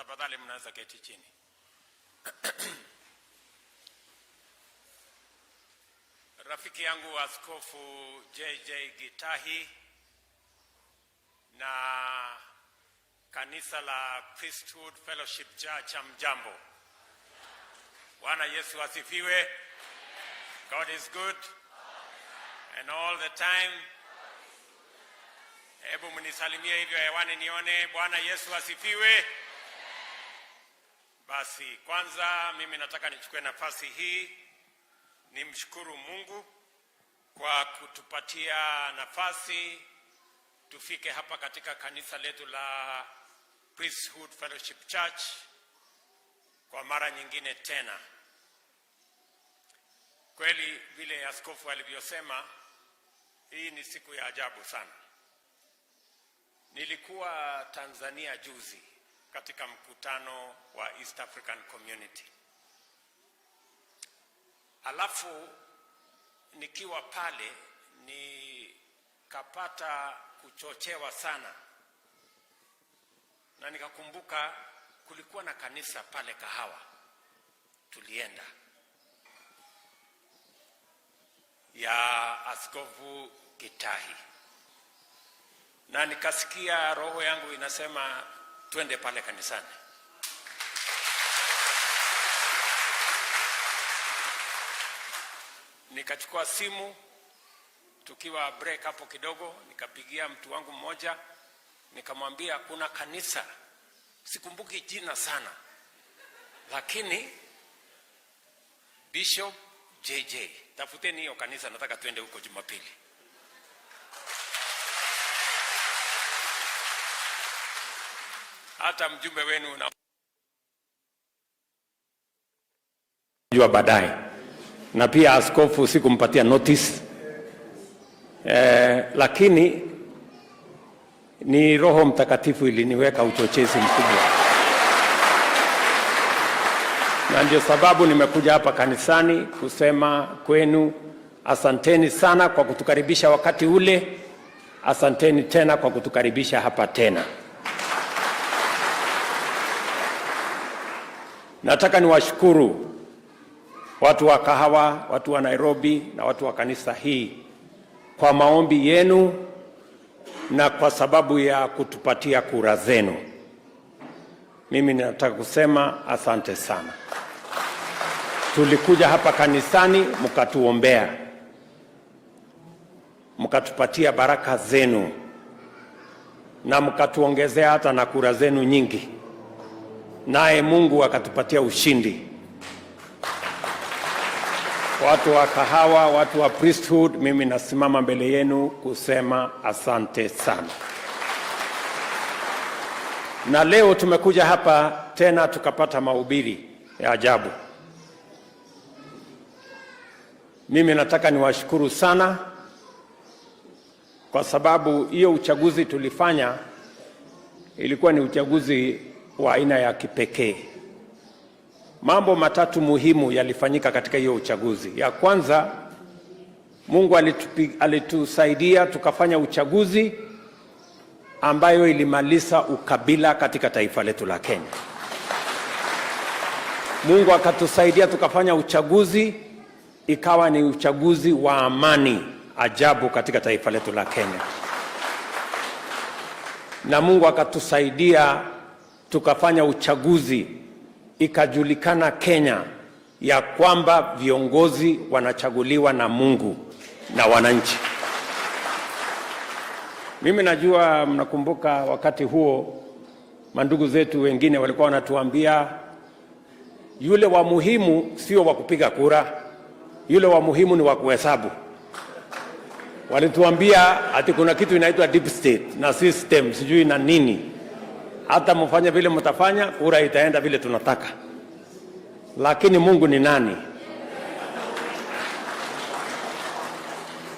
Tafadhali mnaweza keti chini. Rafiki yangu Askofu JJ Gitahi na kanisa la Priesthood Fellowship Church, mjambo. Bwana Yesu asifiwe. God is good and all the time. Hebu mnisalimie hivyo hewani nione. Bwana Yesu asifiwe. Basi kwanza mimi nataka nichukue nafasi hii nimshukuru Mungu kwa kutupatia nafasi tufike hapa katika kanisa letu la Priesthood Fellowship Church kwa mara nyingine tena. Kweli vile askofu alivyosema, hii ni siku ya ajabu sana. Nilikuwa Tanzania juzi katika mkutano wa East African Community. Alafu nikiwa pale nikapata kuchochewa sana, na nikakumbuka kulikuwa na kanisa pale Kahawa tulienda ya Askofu Gitahi, na nikasikia roho yangu inasema twende pale kanisani. Nikachukua simu tukiwa break hapo kidogo, nikapigia mtu wangu mmoja, nikamwambia kuna kanisa, sikumbuki jina sana, lakini Bishop JJ, tafuteni hiyo kanisa, nataka twende huko Jumapili. Hata mjumbe wenu unajua baadaye, na pia askofu sikumpatia notice, lakini ni Roho Mtakatifu iliniweka uchochezi mkubwa, na ndio sababu nimekuja hapa kanisani kusema kwenu asanteni sana kwa kutukaribisha wakati ule. Asanteni tena kwa kutukaribisha hapa tena. Nataka niwashukuru watu wa Kahawa, watu wa Nairobi na watu wa kanisa hii kwa maombi yenu na kwa sababu ya kutupatia kura zenu. Mimi nataka kusema asante sana. Tulikuja hapa kanisani mkatuombea, mkatupatia baraka zenu na mkatuongezea hata na kura zenu nyingi, naye Mungu akatupatia ushindi. Watu wa Kahawa, watu wa Priesthood, mimi nasimama mbele yenu kusema asante sana. Na leo tumekuja hapa tena tukapata mahubiri ya ajabu. Mimi nataka niwashukuru sana kwa sababu hiyo uchaguzi tulifanya ilikuwa ni uchaguzi wa aina ya kipekee. Mambo matatu muhimu yalifanyika katika hiyo uchaguzi. Ya kwanza, Mungu alitusaidia tukafanya uchaguzi ambayo ilimaliza ukabila katika taifa letu la Kenya. Mungu akatusaidia tukafanya uchaguzi ikawa ni uchaguzi wa amani ajabu katika taifa letu la Kenya. Na Mungu akatusaidia tukafanya uchaguzi ikajulikana Kenya ya kwamba viongozi wanachaguliwa na Mungu na wananchi. Mimi najua mnakumbuka wakati huo mandugu zetu wengine walikuwa wanatuambia yule wa muhimu sio wa kupiga kura, yule wa muhimu ni wa kuhesabu. Walituambia ati kuna kitu inaitwa deep state na system sijui na nini, hata mfanye vile mtafanya kura itaenda vile tunataka. Lakini Mungu ni nani?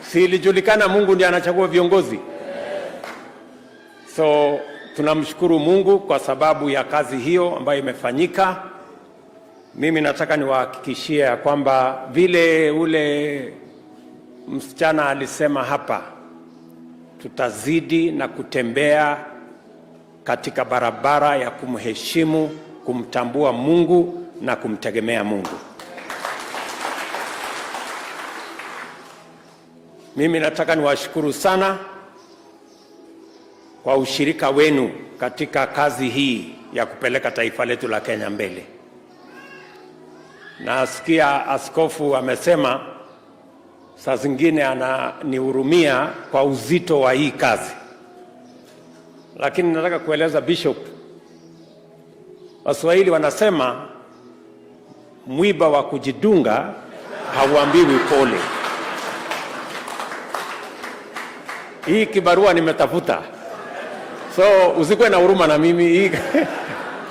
Si ilijulikana Mungu ndiye anachagua viongozi? So tunamshukuru Mungu kwa sababu ya kazi hiyo ambayo imefanyika. Mimi nataka niwahakikishie kwamba vile ule msichana alisema hapa, tutazidi na kutembea katika barabara ya kumheshimu, kumtambua Mungu na kumtegemea Mungu. Mimi nataka niwashukuru sana kwa ushirika wenu katika kazi hii ya kupeleka taifa letu la Kenya mbele. Nasikia askofu amesema saa zingine ananihurumia kwa uzito wa hii kazi. Lakini nataka kueleza Bishop, Waswahili wanasema mwiba wa kujidunga hauambiwi pole. Hii kibarua nimetafuta, so usikuwe na huruma na mimi.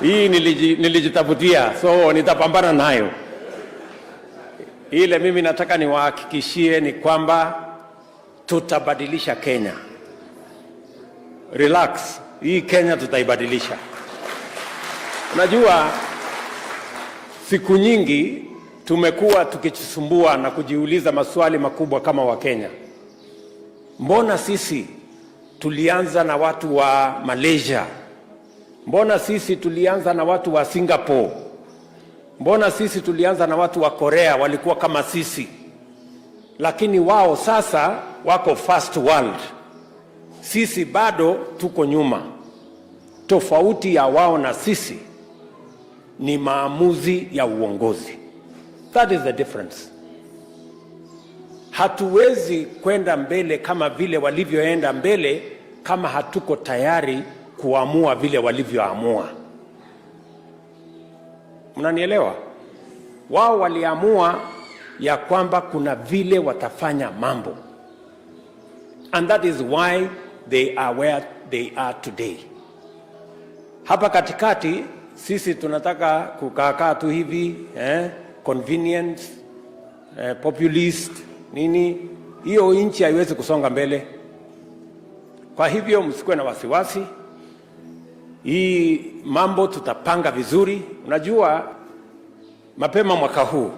Hii nilijitafutia, so nitapambana nayo. Ile mimi nataka niwahakikishie ni kwamba tutabadilisha Kenya. Relax, hii Kenya tutaibadilisha. Unajua, siku nyingi tumekuwa tukijisumbua na kujiuliza maswali makubwa kama Wakenya. Mbona sisi tulianza na watu wa Malaysia? Mbona sisi tulianza na watu wa Singapore? Mbona sisi tulianza na watu wa Korea walikuwa kama sisi? Lakini wao sasa wako first world. Sisi bado tuko nyuma. Tofauti ya wao na sisi ni maamuzi ya uongozi. That is the difference. Hatuwezi kwenda mbele kama vile walivyoenda mbele kama hatuko tayari kuamua vile walivyoamua. Mnanielewa? Wao waliamua ya kwamba kuna vile watafanya mambo. And that is why they are where they are today. Hapa katikati sisi tunataka kukaa tu hivi, convenience, populist, nini. Hiyo nchi haiwezi kusonga mbele. Kwa hivyo msikuwe na wasiwasi. Hii mambo tutapanga vizuri. Unajua, mapema mwaka huu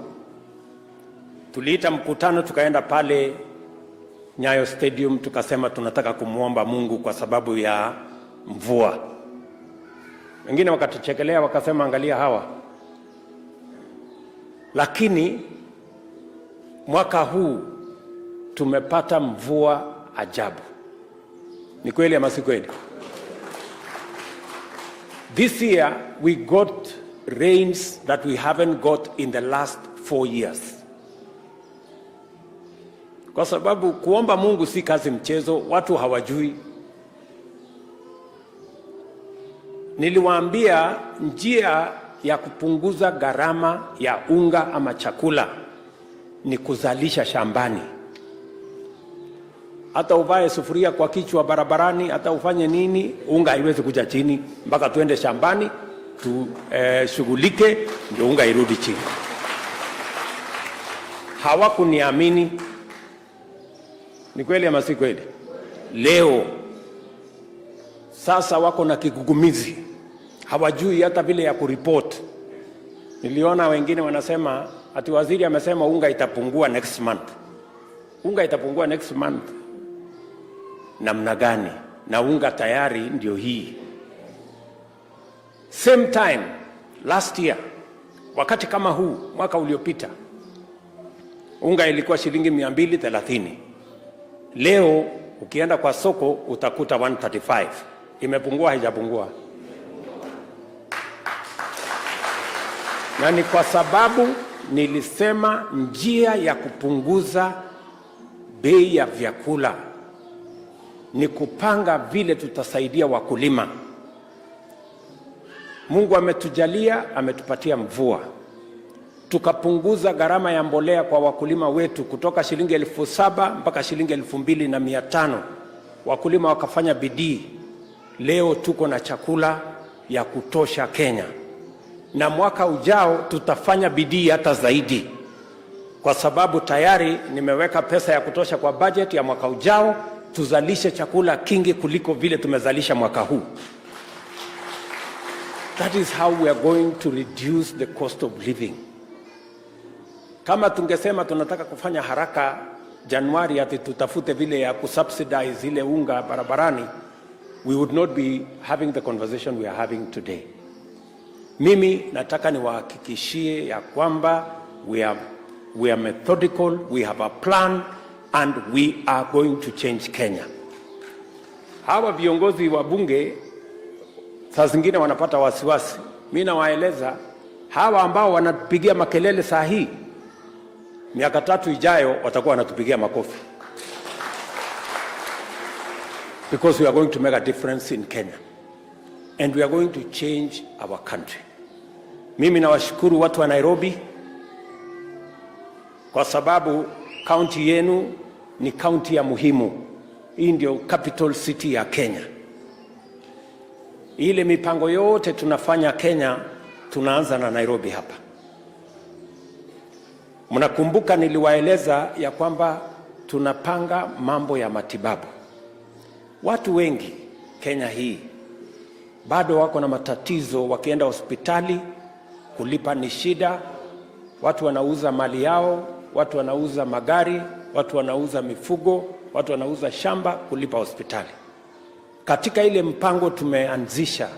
tuliita mkutano, tukaenda pale Nyayo Stadium, tukasema tunataka kumuomba Mungu kwa sababu ya mvua. Wengine wakatuchekelea wakasema angalia hawa. Lakini mwaka huu tumepata mvua ajabu. Ni kweli ama si kweli? This year we got rains that we haven't got in the last 4 years. Kwa sababu kuomba Mungu si kazi mchezo, watu hawajui. Niliwaambia njia ya kupunguza gharama ya unga ama chakula ni kuzalisha shambani. Hata uvae sufuria kwa kichwa barabarani, hata ufanye nini, unga haiwezi kuja chini mpaka tuende shambani tushughulike ndio unga irudi chini. Hawakuniamini. Ni kweli ama si kweli? Leo sasa wako na kigugumizi, hawajui hata vile ya kuripoti. Niliona wengine wanasema ati waziri amesema unga itapungua next month. Unga itapungua next month namna gani? Na unga tayari ndio hii. Same time last year, wakati kama huu mwaka uliopita, unga ilikuwa shilingi 230. Leo ukienda kwa soko utakuta 135. Imepungua haijapungua? Na ni kwa sababu nilisema njia ya kupunguza bei ya vyakula ni kupanga vile tutasaidia wakulima. Mungu ametujalia, ametupatia mvua. Tukapunguza gharama ya mbolea kwa wakulima wetu kutoka shilingi 7,000 mpaka shilingi 2,500. Wakulima wakafanya bidii. Leo tuko na chakula ya kutosha Kenya. Na mwaka ujao tutafanya bidii hata zaidi. Kwa sababu tayari nimeweka pesa ya kutosha kwa budget ya mwaka ujao, tuzalishe chakula kingi kuliko vile tumezalisha mwaka huu. That is how we are going to reduce the cost of living. Kama tungesema tunataka kufanya haraka Januari ati tutafute vile ya kusubsidize ile unga barabarani, we would not be having the conversation we are having today. Mimi nataka niwahakikishie ya kwamba we are methodical, we have a plan, and we are going to change Kenya. Hawa viongozi wa bunge saa zingine wanapata wasiwasi. Mimi nawaeleza hawa ambao wanatupigia makelele saa hii, miaka 3 ijayo watakuwa wanatupigia makofi. Because we are going to make a difference in Kenya. And we are going to change our country. Mimi nawashukuru watu wa Nairobi kwa sababu county yenu ni county ya muhimu. Hii ndio capital city ya Kenya. Ile mipango yote tunafanya Kenya tunaanza na Nairobi hapa. Mnakumbuka niliwaeleza ya kwamba tunapanga mambo ya matibabu. Watu wengi Kenya hii bado wako na matatizo, wakienda hospitali kulipa ni shida. Watu wanauza mali yao, watu wanauza magari, watu wanauza mifugo, watu wanauza shamba kulipa hospitali. Katika ile mpango tumeanzisha,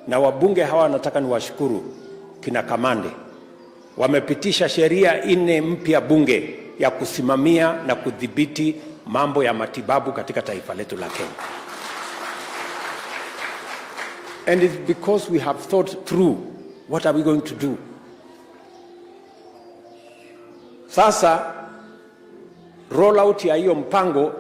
na wabunge hawa nataka niwashukuru kina Kamande, wamepitisha sheria 4 mpya bunge ya kusimamia na kudhibiti mambo ya matibabu katika taifa letu la Kenya. And it's because we have thought through what are we going to do. Sasa roll out ya hiyo mpango